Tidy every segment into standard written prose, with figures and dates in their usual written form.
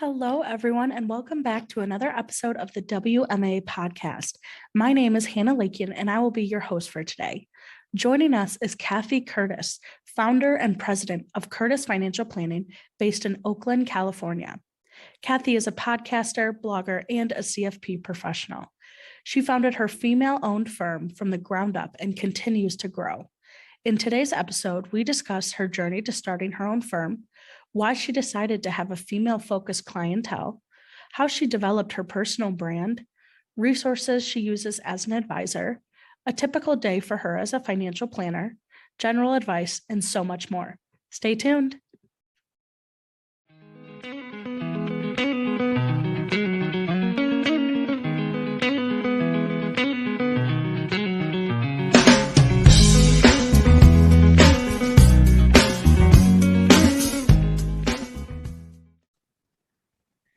Hello, everyone, and welcome back to another episode of the WMA podcast. My name is Hannah Lakian, and I will be your host for today. Joining us is Cathy Curtis, founder and president of Curtis Financial Planning, based in Oakland, California. Cathy is a podcaster, blogger, and a CFP professional. She founded her female-owned firm from the ground up and continues to grow. In today's episode, we discuss her journey to starting her own firm, why she decided to have a female-focused clientele, how she developed her personal brand, resources she uses as an advisor, a typical day for her as a financial planner, general advice, and so much more. Stay tuned.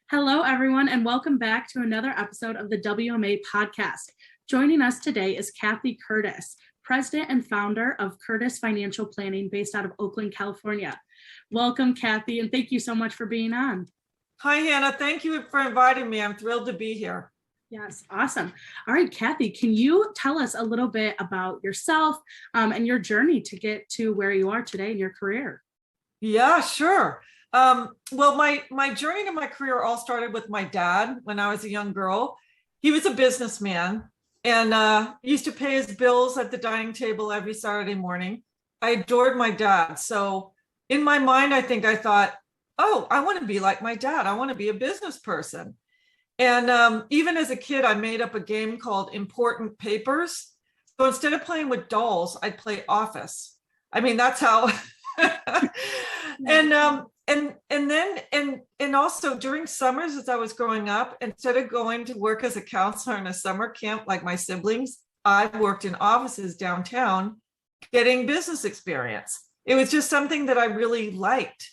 Hello, everyone, and welcome back to another episode of the WMA podcast. Joining us today is Cathy Curtis, president and founder of Curtis Financial Planning based out of Oakland, California. Welcome, Cathy, and thank you so much for being on. Hi, Hannah. Thank you for inviting me. I'm thrilled to be here. Yes, awesome. All right, Cathy, can you tell us a little bit about yourself and your journey to get to where you are today in your career? Yeah, sure. Well, my journey to my career all started with my dad when I was a young girl. He was a businessman and used to pay his bills at the dining table every Saturday morning. I adored my dad. So in my mind, I think I thought, oh, I want to be like my dad. I want to be a business person. And even as a kid, I made up a game called Important Papers. So instead of playing with dolls, I'd play Office. I mean, that's how. And also during summers as I was growing up, instead of going to work as a counselor in a summer camp like my siblings, I worked in offices downtown getting business experience. It was just something that I really liked.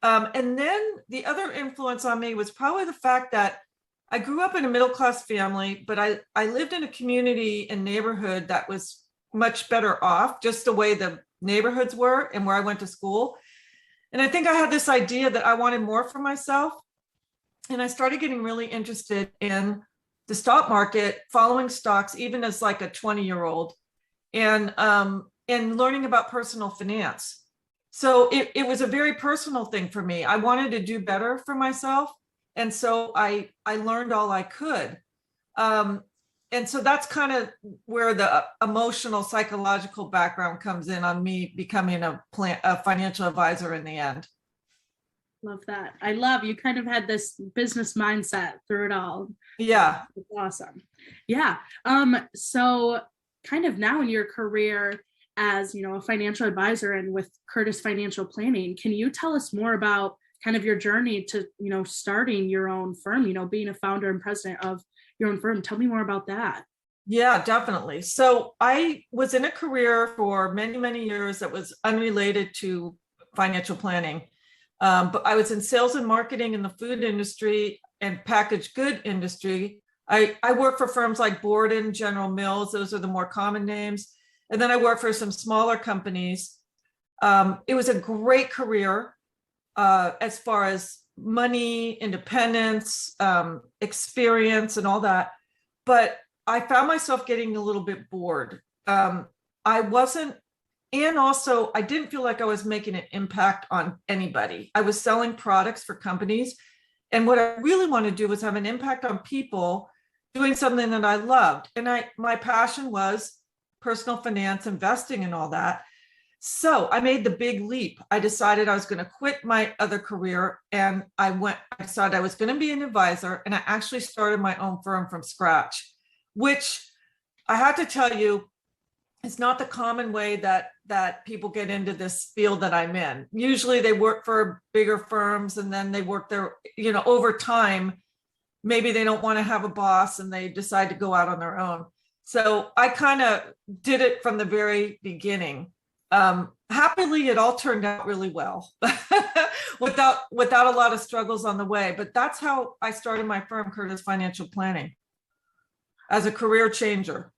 And then the other influence on me was probably the fact that I grew up in a middle-class family, but I lived in a community and neighborhood that was much better off, just the way the neighborhoods were and where I went to school. And I think I had this idea that I wanted more for myself. And I started getting really interested in the stock market, following stocks, even as like a 20-year-old, and learning about personal finance. So it was a very personal thing for me. I wanted to do better for myself. And so I learned all I could. And so that's kind of where the emotional, psychological background comes in on me becoming a financial advisor in the end. Love that. I love you kind of had this business mindset through it all. Yeah. It's awesome. Yeah. So kind of now in your career as, a financial advisor and with Curtis Financial Planning, can you tell us more about kind of your journey to, starting your own firm, being a founder and president of your own firm? Tell me more about that. Yeah, definitely. So I was in a career for many, many years that was unrelated to financial planning. But I was in sales and marketing in the food industry and packaged good industry. I worked for firms like Borden, General Mills. Those are the more common names. And then I worked for some smaller companies. It was a great career as far as money, independence, experience, and all that. But I found myself getting a little bit bored. I wasn't, and also I didn't feel like I was making an impact on anybody. I was selling products for companies. And what I really wanted to do was have an impact on people doing something that I loved. And my passion was personal finance, investing, and all that. So I made the big leap. I decided I was going to quit my other career, and I decided I was going to be an advisor, and I actually started my own firm from scratch, which I have to tell you is not the common way that people get into this field that I'm in. Usually they work for bigger firms and then they work there, over time, maybe they don't want to have a boss and they decide to go out on their own. So I kind of did it from the very beginning. Happily, it all turned out really well without a lot of struggles on the way. But that's how I started my firm, Curtis Financial Planning, as a career changer.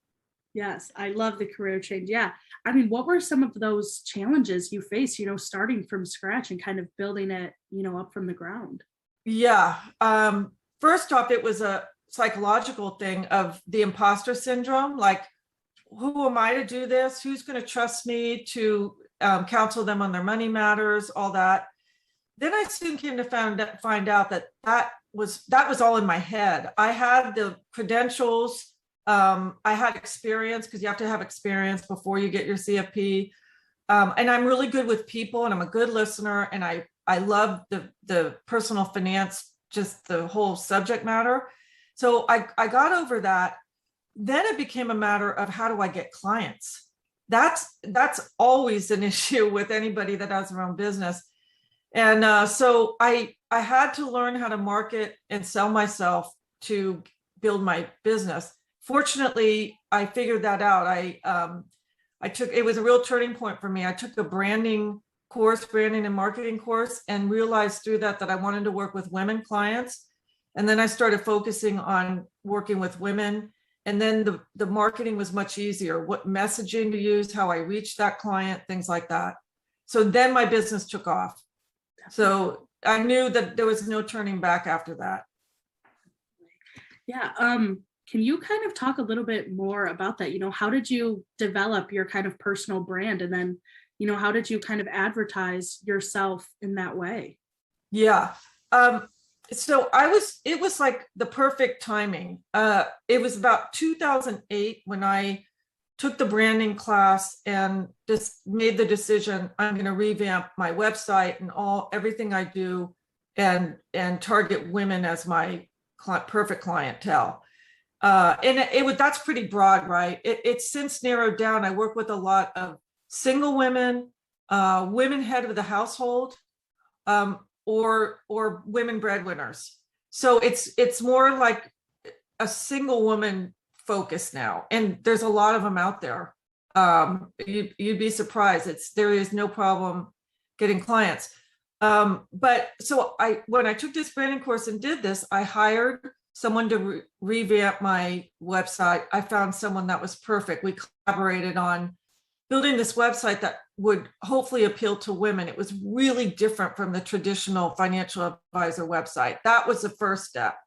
Yes, I love the career change. Yeah. I mean, what were some of those challenges you faced, starting from scratch and kind of building it, up from the ground? Yeah. First off, it was a psychological thing of the imposter syndrome. Like, who am I to do this? Who's going to trust me to counsel them on their money matters, all that. Then I soon came to find out that that was all in my head. I had the credentials. I had experience, because you have to have experience before you get your CFP. And I'm really good with people, and I'm a good listener, and I love the personal finance, just the whole subject matter. So I got over that. Then it became a matter of, how do I get clients? That's always an issue with anybody that has their own business. And so I had to learn how to market and sell myself to build my business. Fortunately, I figured that out. It was a real turning point for me. I took a branding and marketing course, and realized through that I wanted to work with women clients. And then I started focusing on working with women. And then the marketing was much easier, what messaging to use, how I reached that client, things like that. So then my business took off. So I knew that there was no turning back after that. Yeah. Can you kind of talk a little bit more about that? How did you develop your kind of personal brand? And then, how did you kind of advertise yourself in that way? Yeah. So it was like the perfect timing. It was about 2008 when I took the branding class and just made the decision, I'm going to revamp my website and everything I do, and target women as my perfect clientele. And that's pretty broad, right? It's since narrowed down. I work with a lot of single women, women head of the household, or women breadwinners. So it's more like a single woman focus now, and there's a lot of them out there. You'd be surprised. There is no problem getting clients. But so when I took this branding course and did this, I hired someone to revamp my website. I found someone that was perfect. We collaborated on building this website that would hopefully appeal to women. It was really different from the traditional financial advisor website. That was the first step.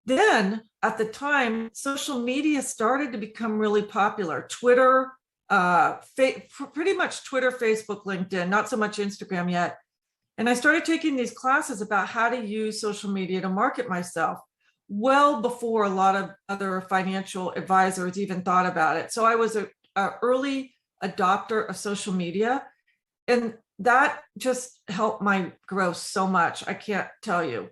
Then at the time, social media started to become really popular. Twitter, pretty much Twitter, Facebook, LinkedIn, not so much Instagram yet. And I started taking these classes about how to use social media to market myself, well before a lot of other financial advisors even thought about it. So I was an early adopter of social media, and that just helped my growth so much. I can't tell you.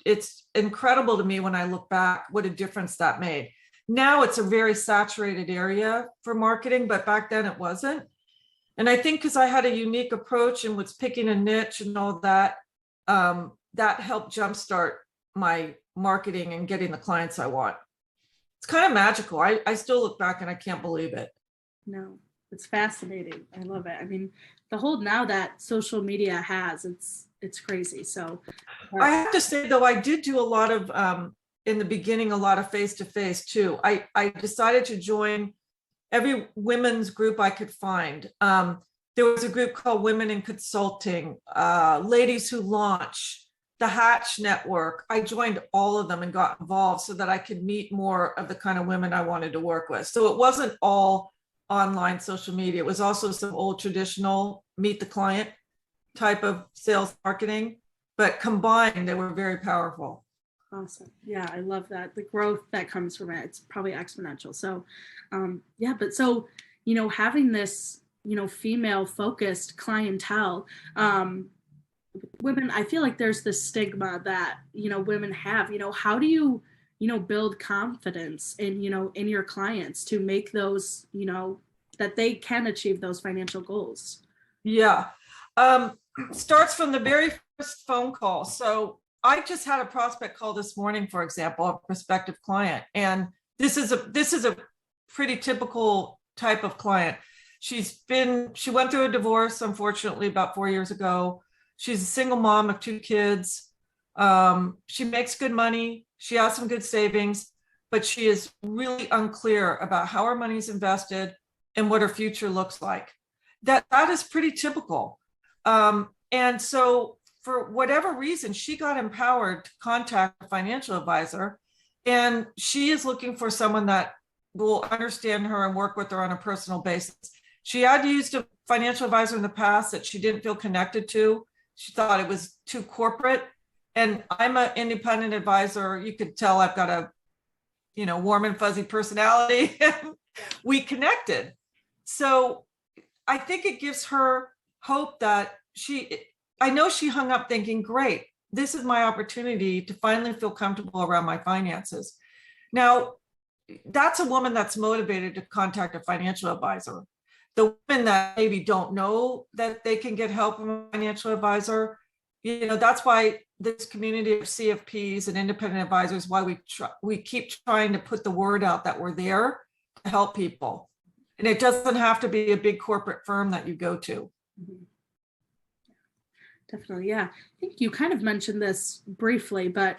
It's incredible to me when I look back what a difference that made. Now it's a very saturated area for marketing, but back then it wasn't. And I think because I had a unique approach and was picking a niche and all that, that helped jumpstart my marketing and getting the clients I want. It's kind of magical. I still look back and I can't believe it. No, it's fascinating. I love it. I mean, the whole now that social media has, it's crazy. So I have to say, though, I did do a lot of in the beginning, a lot of face-to-face too. I decided to join every women's group I could find. There was a group called Women in Consulting, Ladies Who Launch, the Hatch Network. I joined all of them and got involved so that I could meet more of the kind of women I wanted to work with. So it wasn't all online social media. It was also some old traditional meet the client type of sales marketing, but combined, they were very powerful. Awesome. Yeah, I love that. The growth that comes from it, it's probably exponential. So, yeah, but so, having this, female focused clientele, women, I feel like there's this stigma that, women have, how do you, build confidence in, in your clients to make those, that they can achieve those financial goals? Yeah. Starts from the very first phone call. So I just had a prospect call this morning, for example, a prospective client. And this is a pretty typical type of client. She went through a divorce, unfortunately, about 4 years ago. She's a single mom of 2 kids. She makes good money. She has some good savings, but she is really unclear about how her money is invested and what her future looks like. That is pretty typical. And so for whatever reason, she got empowered to contact a financial advisor, and she is looking for someone that will understand her and work with her on a personal basis. She had used a financial advisor in the past that she didn't feel connected to. She thought it was too corporate. And I'm an independent advisor. You could tell I've got a, warm and fuzzy personality. We connected. So I think it gives her hope that I know she hung up thinking, great, this is my opportunity to finally feel comfortable around my finances. Now, that's a woman that's motivated to contact a financial advisor. The women that maybe don't know that they can get help from a financial advisor, that's why this community of CFPs and independent advisors, why we keep trying to put the word out that we're there to help people. And it doesn't have to be a big corporate firm that you go to. Mm-hmm. Definitely. Yeah. I think you kind of mentioned this briefly, but,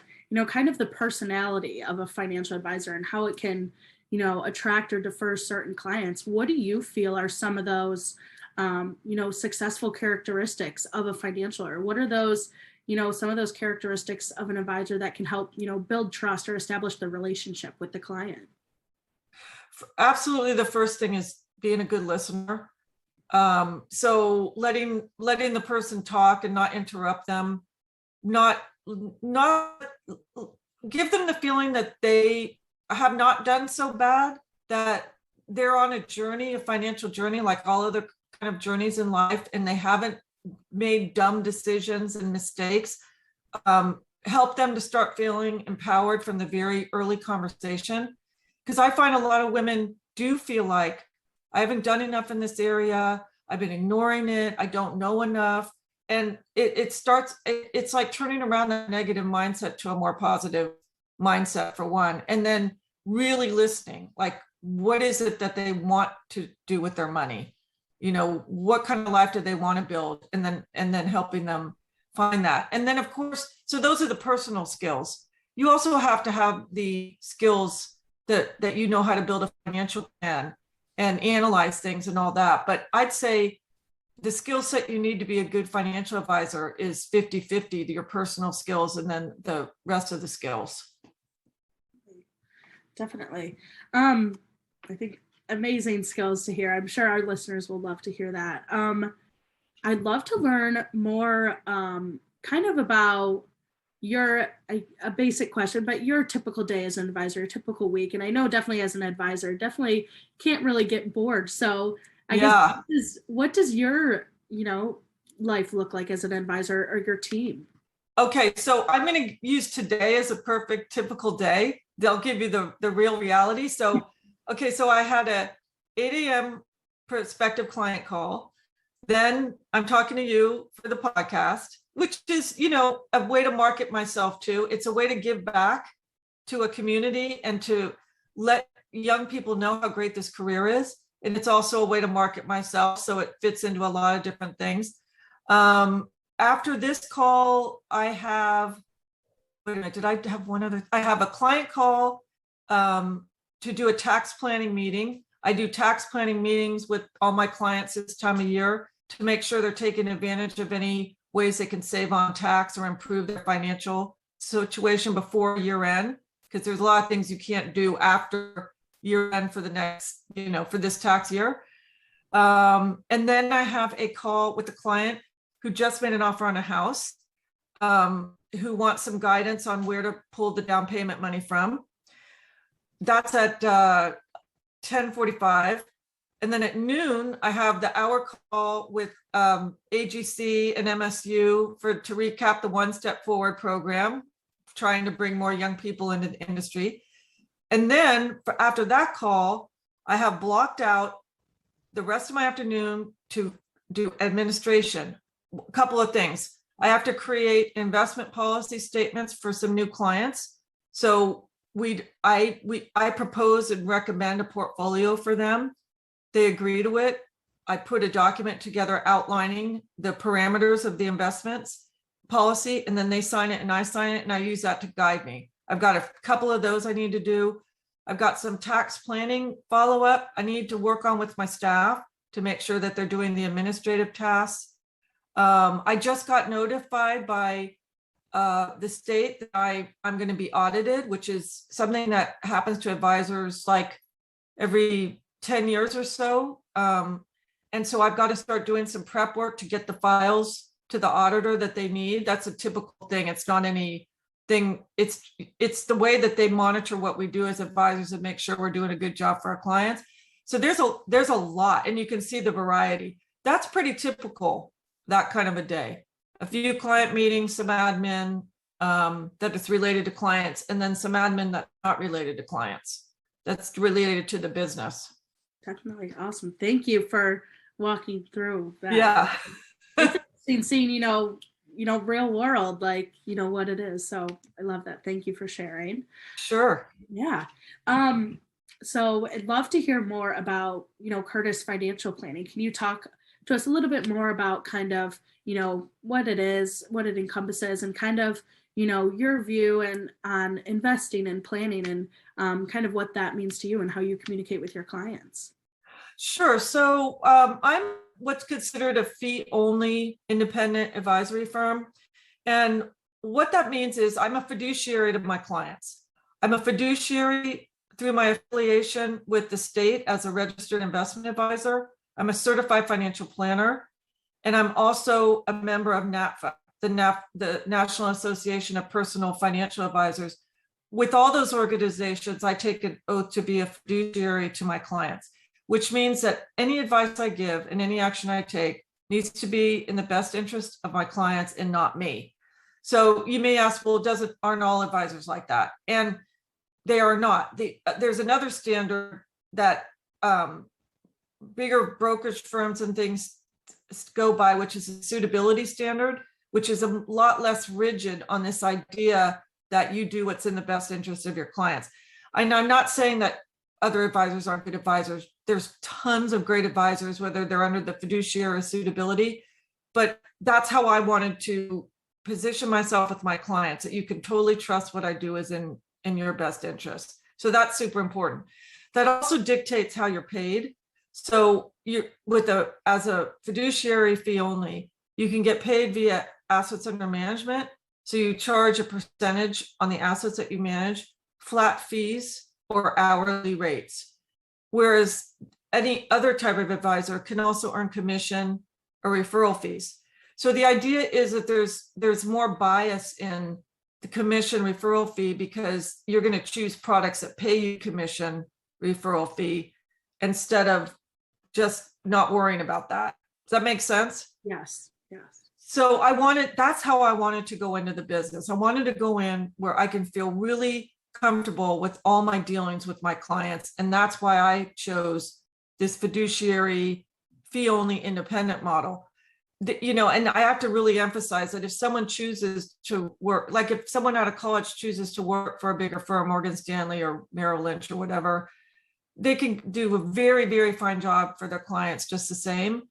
kind of the personality of a financial advisor and how it can, attract or defer certain clients. What do you feel are some of those, successful characteristics of a financial, or what are those, some of those characteristics of an advisor that can help, build trust or establish the relationship with the client? Absolutely. The first thing is being a good listener. So letting the person talk and not interrupt them, not give them the feeling that they have not done so bad, that they're on a journey, a financial journey, like all other kind of journeys in life, and they haven't made dumb decisions and mistakes. Help them to start feeling empowered from the very early conversation. Because I find a lot of women do feel like, I haven't done enough in this area. I've been ignoring it. I don't know enough. And it's like turning around the negative mindset to a more positive mindset, for one. And then really listening, like, what is it that they want to do with their money? What kind of life do they want to build? And then helping them find that. And then, of course, so those are the personal skills. You also have to have the skills that how to build a financial plan and analyze things and all that. But I'd say the skill set you need to be a good financial advisor is 50-50, your personal skills and then the rest of the skills. Definitely. I think amazing skills to hear. I'm sure our listeners will love to hear that. I'd love to learn more kind of about a basic question, but your typical day as an advisor, a typical week. And I know definitely as an advisor, definitely can't really get bored. So I guess what does your, life look like as an advisor, or your team? Okay, so I'm going to use today as a perfect typical day. They'll give you the real reality. So, okay, so I had a 8 a.m. prospective client call. Then I'm talking to you for the podcast, which is, a way to market myself too. It's a way to give back to a community and to let young people know how great this career is. And it's also a way to market myself. So it fits into a lot of different things. After this call, I have, did I have one other? I have a client call to do a tax planning meeting. I do tax planning meetings with all my clients this time of year to make sure they're taking advantage of any ways they can save on tax or improve their financial situation before year end, because there's a lot of things you can't do after year end for the next, for this tax year. And then I have a call with a client who just made an offer on a house, who wants some guidance on where to pull the down payment money from. That's at 10:45. And then at noon, I have the hour call with AGC and MSU to recap the One Step Forward program, trying to bring more young people into the industry. And then after that call, I have blocked out the rest of my afternoon to do administration. A couple of things. I have to create investment policy statements for some new clients. So I propose and recommend a portfolio for them. They agree to it. I put a document together outlining the parameters of the investments policy, and then they sign it and I sign it, and I use that to guide me. I've got a couple of those I need to do. I've got some tax planning follow-up I need to work on with my staff to make sure that they're doing the administrative tasks. I just got notified by the state that I'm going to be audited, which is something that happens to advisors like every 10 years or so. And so I've got to start doing some prep work to get the files to the auditor that they need. That's a typical thing. It's not anything. It's the way that they monitor what we do as advisors and make sure we're doing a good job for our clients. So there's a lot, and you can see the variety. That's pretty typical, that kind of a day. A few client meetings, some admin that is related to clients, and then some admin that's not related to clients. That's related to the business. Definitely. Awesome. Thank you for walking through that. Yeah. It's interesting seeing, real world, like, what it is. So I love that. Thank you for sharing. Sure. Yeah. So I'd love to hear more about, Curtis financial planning. Can you talk to us a little bit more about kind of, what it is, what it encompasses, and kind of, your view and on investing and planning, and kind of what that means to you and how you communicate with your clients? Sure. So I'm what's considered a fee-only independent advisory firm. And what that means is I'm a fiduciary to my clients. I'm a fiduciary through my affiliation with the state as a registered investment advisor. I'm a certified financial planner. And I'm also a member of NAPFA, the National Association of Personal Financial Advisors. With all those organizations, I take an oath to be a fiduciary to my clients, which means that any advice I give and any action I take needs to be in the best interest of my clients and not me. So you may ask, well, aren't all advisors like that? And they are not. There's another standard that bigger brokerage firms and things go by, which is a suitability standard, which is a lot less rigid on this idea that you do what's in the best interest of your clients. And I'm not saying that other advisors aren't good advisors. There's tons of great advisors, whether they're under the fiduciary or suitability, but that's how I wanted to position myself with my clients, that you can totally trust what I do is in your best interest. So that's super important. That also dictates how you're paid. So as a fiduciary fee only, you can get paid via assets under management. So you charge a percentage on the assets that you manage, flat fees or hourly rates. Whereas any other type of advisor can also earn commission or referral fees. So the idea is that there's more bias in the commission referral fee because you're going to choose products that pay you commission referral fee instead of just not worrying about that. Does that make sense? Yes. So that's how I wanted to go into the business. I wanted to go in where I can feel really comfortable with all my dealings with my clients. And that's why I chose this fiduciary fee only independent model. And I have to really emphasize that if someone chooses to work, like if someone out of college chooses to work for a bigger firm, Morgan Stanley or Merrill Lynch or whatever, they can do a very, very fine job for their clients just the same.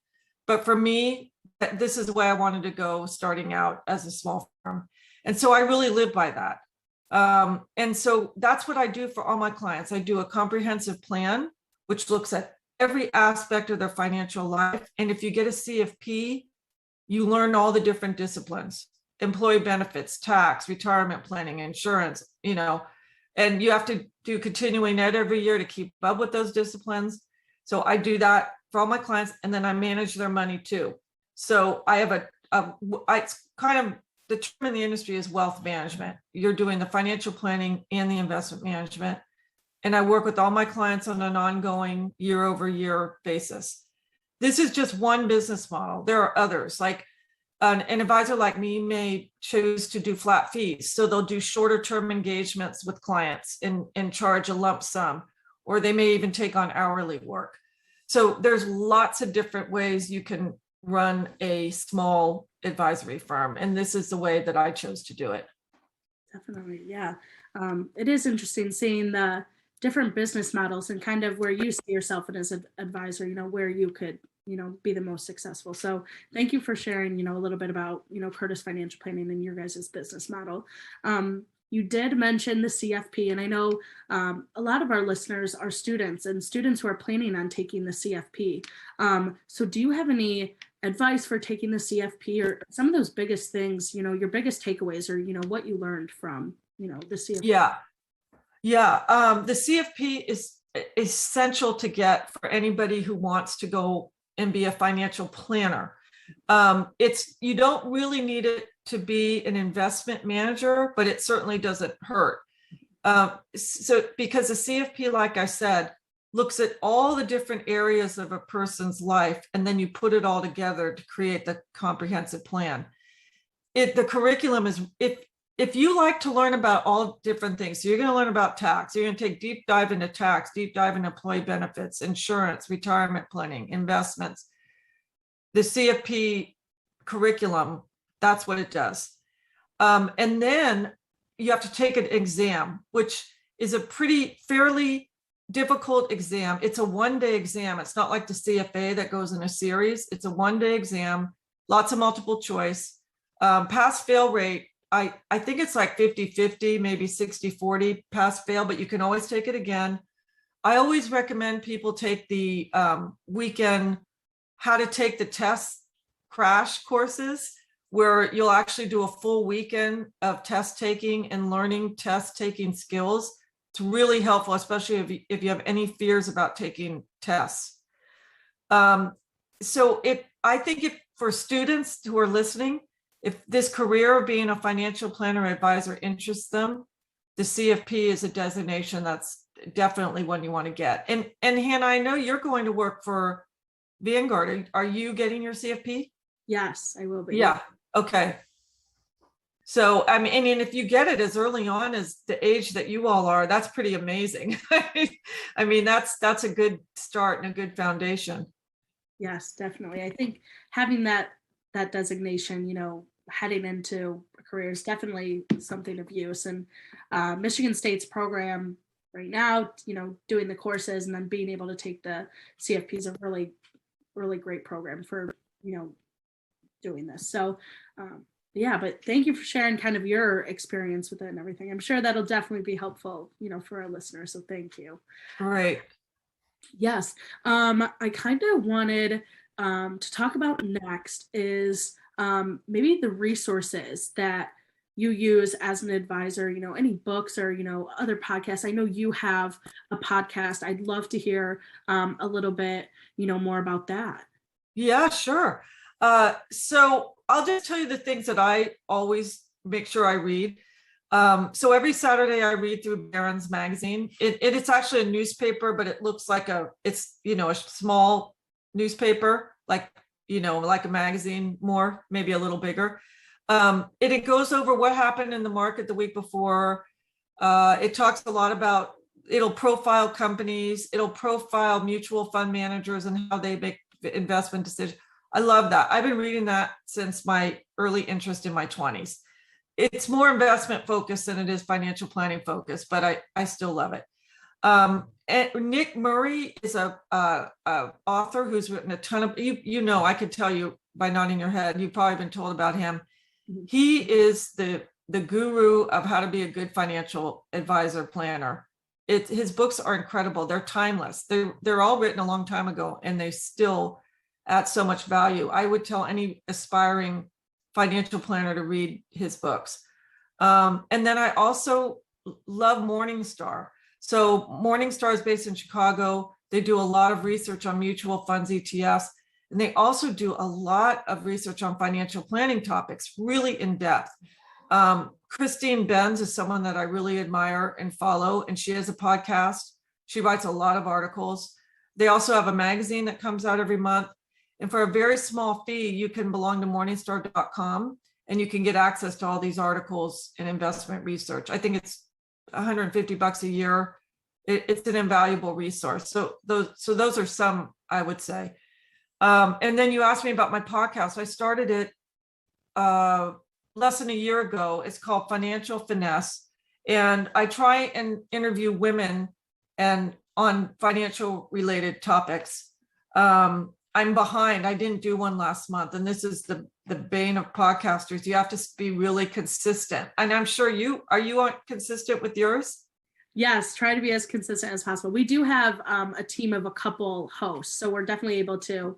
But for me, this is the way I wanted to go starting out as a small firm. And so I really live by that. And so that's what I do for all my clients. I do a comprehensive plan, which looks at every aspect of their financial life. And if you get a CFP, you learn all the different disciplines: employee benefits, tax, retirement planning, insurance, and you have to do continuing ed every year to keep up with those disciplines. So I do that for all my clients, and then I manage their money too. So I have it's kind of the term in the industry is wealth management. You're doing the financial planning and the investment management. And I work with all my clients on an ongoing year-over-year basis. This is just one business model. There are others, like an advisor like me may choose to do flat fees. So they'll do shorter term engagements with clients and charge a lump sum, or they may even take on hourly work. So there's lots of different ways you can run a small advisory firm. And this is the way that I chose to do it. Definitely. Yeah. It is interesting seeing the different business models and kind of where you see yourself as an advisor, where you could, be the most successful. So thank you for sharing, a little bit about, Curtis Financial Planning and your guys' business model. You did mention the CFP, and I know a lot of our listeners are students and students who are planning on taking the CFP. So do you have any advice for taking the CFP, or some of those biggest things, your biggest takeaways, or, what you learned from, the CFP. Yeah. The CFP is essential to get for anybody who wants to go and be a financial planner. You don't really need it to be an investment manager, but it certainly doesn't hurt. So because the CFP, like I said, looks at all the different areas of a person's life, and then you put it all together to create the comprehensive plan. The curriculum is, if you like to learn about all different things, so you're going to learn about tax, you're going to take deep dive into tax, deep dive into employee benefits, insurance, retirement planning, investments. The CFP curriculum, that's what it does. And then you have to take an exam, which is a fairly difficult exam. It's a one-day exam. It's not like the CFA that goes in a series. It's a one-day exam, lots of multiple choice. Pass-fail rate, I think it's like 50-50, maybe 60-40 pass-fail, but you can always take it again. I always recommend people take the weekend how to take the test crash courses, where you'll actually do a full weekend of test taking and learning test taking skills. It's really helpful, especially if you have any fears about taking tests. So I think if for students who are listening, if this career of being a financial planner or advisor interests them, the CFP is a designation that's definitely one you want to get. And Hannah, I know you're going to work for Vanguard. Are you getting your CFP? Yes, I will be. Yeah. Okay. So, I mean, and if you get it as early on as the age that you all are, that's pretty amazing. I mean, that's a good start and a good foundation. Yes, definitely. I think having that designation, heading into a career is definitely something of use. And Michigan State's program right now, doing the courses and then being able to take the CFP is a really, really great program for, doing this. So, yeah, but thank you for sharing kind of your experience with it and everything. I'm sure that'll definitely be helpful, for our listeners. So thank you. Great. Yes. I kind of wanted to talk about next is maybe the resources that you use as an advisor, any books or, other podcasts. I know you have a podcast. I'd love to hear a little bit, more about that. Yeah, sure. So I'll just tell you the things that I always make sure I read. So every Saturday I read through Barron's magazine. It's actually a newspaper, but it looks like it's a small newspaper, like a magazine, more, maybe a little bigger. It goes over what happened in the market the week before. It talks a lot about, it'll profile companies, it'll profile mutual fund managers and how they make investment decisions. I love that. I've been reading that since my early interest in my 20s. It's more investment focused than it is financial planning focused, but I still love it. And Nick Murray is a author who's written a ton of, I could tell you by nodding your head, you've probably been told about him. Mm-hmm. He is the guru of how to be a good financial advisor planner. His books are incredible. They're timeless. They're all written a long time ago, and they still add so much value. I would tell any aspiring financial planner to read his books. And then I also love Morningstar. So Morningstar is based in Chicago. They do a lot of research on mutual funds, ETFs, and they also do a lot of research on financial planning topics, really in depth. Christine Benz is someone that I really admire and follow, and she has a podcast. She writes a lot of articles. They also have a magazine that comes out every month. And for a very small fee, you can belong to Morningstar.com and you can get access to all these articles and investment research. I think it's $150 a year. It's an invaluable resource. So those are some, I would say. And then you asked me about my podcast. I started it less than a year ago. It's called Financial Finesse. And I try and interview women and on financial related topics. I'm behind. I didn't do one last month. And this is the bane of podcasters. You have to be really consistent. And I'm sure are you consistent with yours? Yes, try to be as consistent as possible. We do have a team of a couple hosts, so we're definitely able to,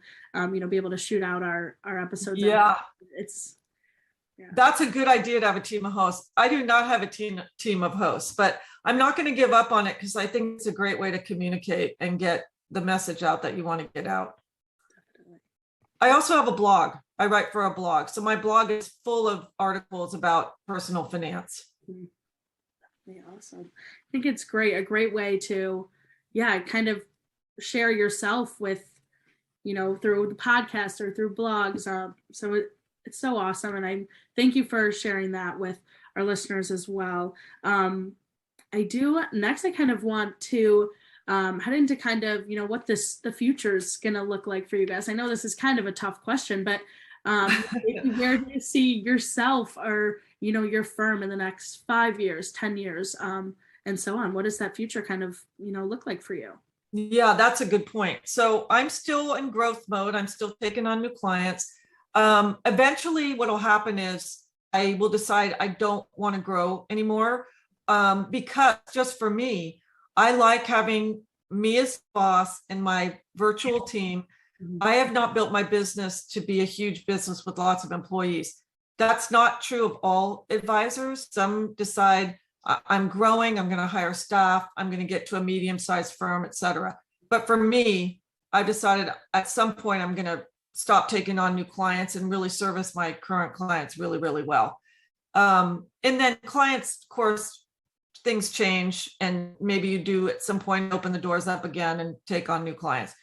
be able to shoot out our episodes. Yeah. Yeah. That's a good idea to have a team of hosts. I do not have a team of hosts, but I'm not going to give up on it because I think it's a great way to communicate and get the message out that you want to get out. Definitely. I also have a blog. I write for a blog. So my blog is full of articles about personal finance. Yeah, awesome. I think it's great. A great way to, kind of share yourself with, through the podcast or through blogs. So it's so awesome. And I thank you for sharing that with our listeners as well. I kind of want to head into kind of, what the future is going to look like for you guys. I know this is kind of a tough question, but where do you see yourself or, your firm in the next 5 years, 10 years, and so on? What does that future kind of, look like for you? Yeah, that's a good point. So I'm still in growth mode. I'm still taking on new clients. Eventually what will happen is I will decide I don't want to grow anymore. Because just for me, I like having me as boss and my virtual team. I have not built my business to be a huge business with lots of employees. That's not true of all advisors. Some decide I'm growing, I'm going to hire staff, I'm going to get to a medium-sized firm, et cetera. But for me, I decided at some point I'm going to stop taking on new clients and really service my current clients really, really well. And then clients, of course, things change, and maybe you do at some point open the doors up again and take on new clients.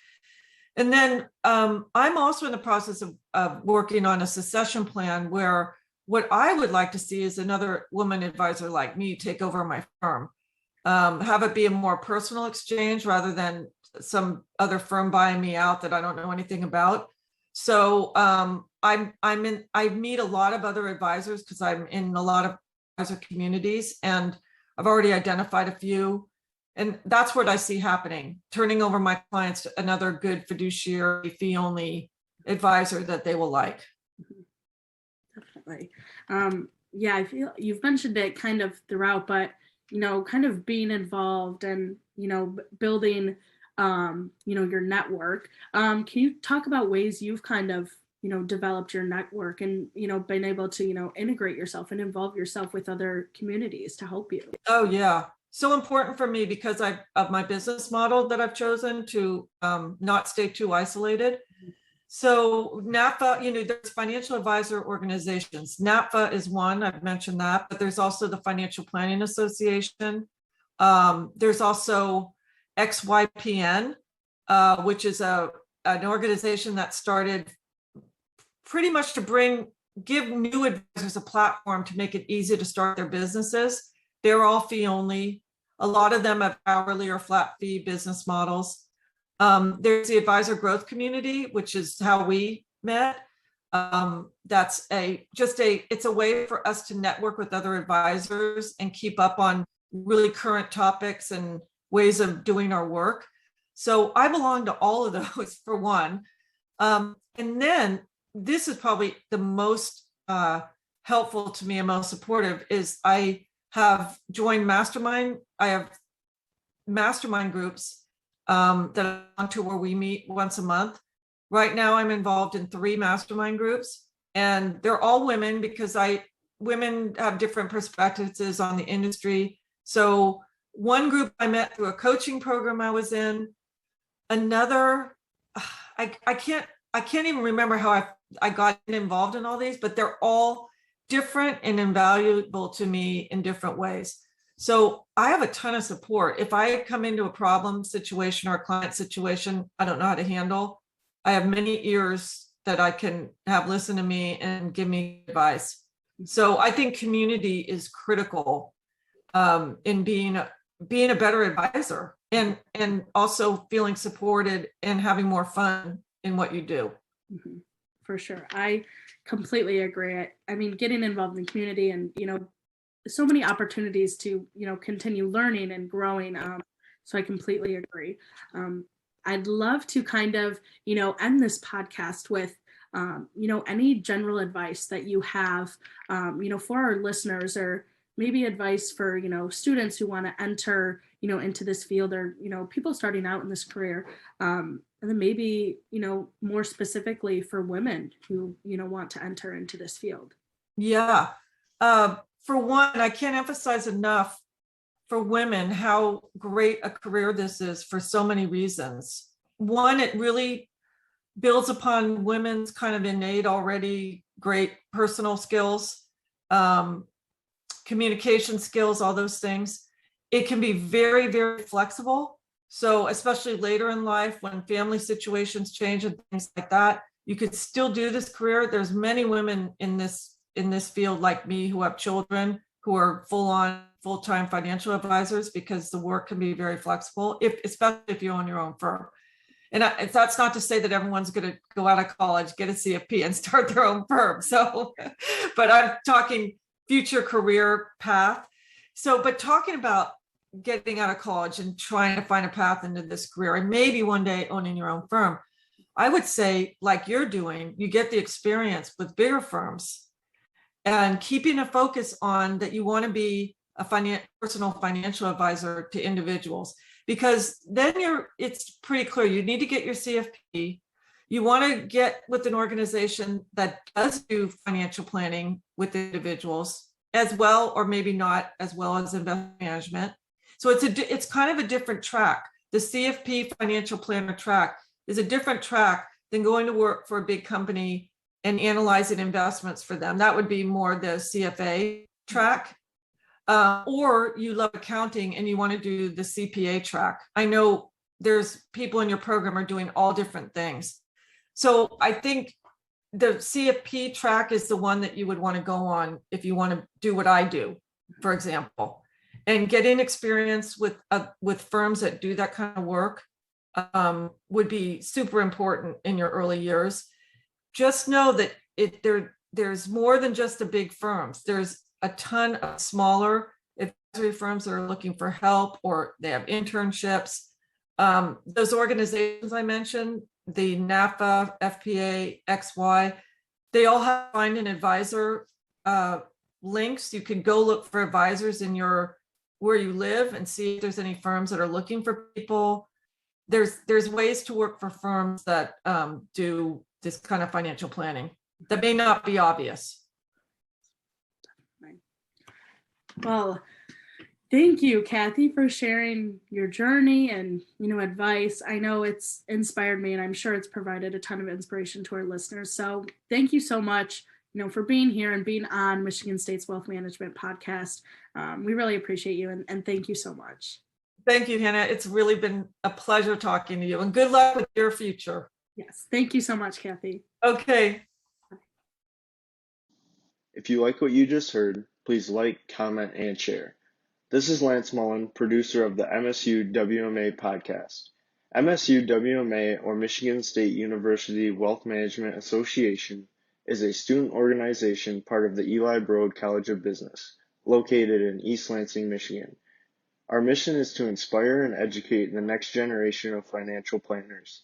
And then I'm also in the process of working on a succession plan where what I would like to see is another woman advisor like me take over my firm, have it be a more personal exchange rather than some other firm buying me out that I don't know anything about. So I meet a lot of other advisors because I'm in a lot of advisor communities, and I've already identified a few. And that's what I see happening, turning over my clients to another good fiduciary fee-only advisor that they will like. Definitely. I feel you've mentioned it kind of throughout, but, kind of being involved and, building, your network. Can you talk about ways you've kind of, developed your network and, been able to, integrate yourself and involve yourself with other communities to help you? Oh, yeah. So important for me because of my business model that I've chosen to not stay too isolated. So NAPA, there's financial advisor organizations. NAPA is one, I've mentioned that, but there's also the Financial Planning Association. There's also XYPN, which is an organization that started pretty much to give new advisors a platform to make it easy to start their businesses. They're all fee only. A lot of them have hourly or flat fee business models. There's the advisor growth community, which is how we met. It's a way for us to network with other advisors and keep up on really current topics and ways of doing our work. So I belong to all of those for one. And then this is probably the most helpful to me and most supportive is I have joined mastermind. I have mastermind groups that I belong to where we meet once a month. Right now, I'm involved in 3 mastermind groups, and they're all women because women have different perspectives on the industry. So one group I met through a coaching program I was in. Another, I can't even remember how I got involved in all these, but they're all different and invaluable to me in different ways. So I have a ton of support. If I come into a problem situation or a client situation I don't know how to handle, I have many ears that I can have listen to me and give me advice. So I think community is critical in being a better advisor and also feeling supported and having more fun in what you do. Mm-hmm. For sure. I completely agree. I mean, getting involved in the community and, so many opportunities to, continue learning and growing. So I completely agree. I'd love to kind of, end this podcast with, any general advice that you have, for our listeners or, maybe advice for, students who want to enter, into this field, or, people starting out in this career. And then maybe, more specifically for women who, want to enter into this field. Yeah. For one, I can't emphasize enough for women how great a career this is for so many reasons. One, it really builds upon women's kind of innate already great personal skills, communication skills, all those things. It can be very, very flexible. So especially later in life when family situations change and things like that, you could still do this career. There's many women in this field like me who have children who are full-time financial advisors, because the work can be very flexible, especially if you own your own firm. And that's not to say that everyone's going to go out of college, get a CFP, and start their own firm. So, but I'm talking future career path. So, but talking about getting out of college and trying to find a path into this career, and maybe one day owning your own firm, I would say, like you're doing, you get the experience with bigger firms, and keeping a focus on that you want to be a personal financial advisor to individuals, because then it's pretty clear you need to get your CFP. You want to get with an organization that does do financial planning with individuals as well, or maybe not as well as investment management. So it's kind of a different track. The CFP financial planner track is a different track than going to work for a big company and analyzing investments for them. That would be more the CFA track. Or you love accounting and you want to do the CPA track. I know there's people in your program are doing all different things. So I think the CFP track is the one that you would want to go on if you want to do what I do, for example, and get in experience with firms that do that kind of work. Would be super important in your early years. Just know that there's more than just the big firms. There's a ton of smaller advisory firms that are looking for help, or they have internships. Those organizations I mentioned, the NAFA, FPA, XY, they all have find an advisor links. You can go look for advisors in where you live and see if there's any firms that are looking for people. There's ways to work for firms that do this kind of financial planning that may not be obvious. Well, thank you, Cathy, for sharing your journey and, advice. I know it's inspired me, and I'm sure it's provided a ton of inspiration to our listeners. So thank you so much, for being here and being on Michigan State's Wealth Management Podcast. We really appreciate you, and thank you so much. Thank you, Hannah. It's really been a pleasure talking to you, and good luck with your future. Yes. Thank you so much, Cathy. Okay. If you like what you just heard, please like, comment, and share. This is Lance Mullen, producer of the MSU-WMA podcast. MSU-WMA, or Michigan State University Wealth Management Association, is a student organization part of the Eli Broad College of Business, located in East Lansing, Michigan. Our mission is to inspire and educate the next generation of financial planners.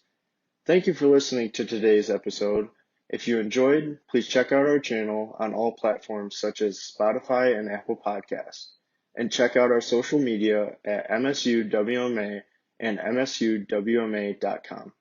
Thank you for listening to today's episode. If you enjoyed, please check out our channel on all platforms such as Spotify and Apple Podcasts, and check out our social media at MSUWMA and MSUWMA.com.